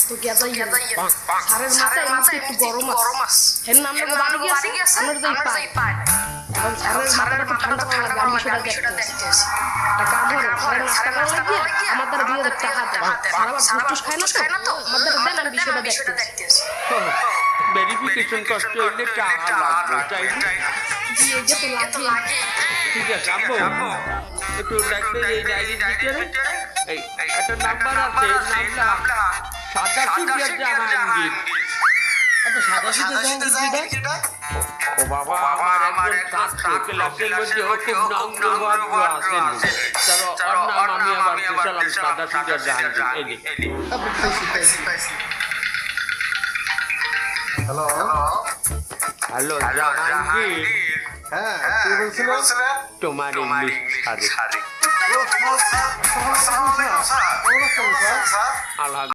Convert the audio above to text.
তো গেদাই সারের মাথায় একটু গরম আছে এর নাম বাড়ি গেছে আমরা যাই পাই এখন সারের মাথাটা ঠান্ডা করা লাগে আমি সেটা দেখতে আসি টাকা আমার নাস্তা করা লাগে আমার দ্বারা দিয়ে টাকা দেয় সারা বার খায় না তো আমার দ্বারা দেন আমি বিষয়টা দেখতে আসি ভেরিফিকেশন করতে হইলে টাকা লাগবে তাই দিয়ে যে তো লাগে ঠিক আছে আব্বু একটু দেখবে এই ডায়েরির ভিতরে এই একটা নাম্বার আছে নামটা সাদা সিরিয়াল জাহাঙ্গীর আচ্ছা সাদা জাহাঙ্গীর কিটা ও বাবা আমার একজন ছাত্র ক্লাসের মধ্যে ও খুব নম্রভদ্র আছেন তার ওর নাম আমি আবার বললাম সাদা সিরিয়াল জাহাঙ্গীর এই যে পাইছি হ্যালো জাহাঙ্গীর হ্যাঁ কি বলছিলেন তোমার ইংলিশ সারে আসসালামু আলাইকুম স্যার আলহামদুলিল্লাহ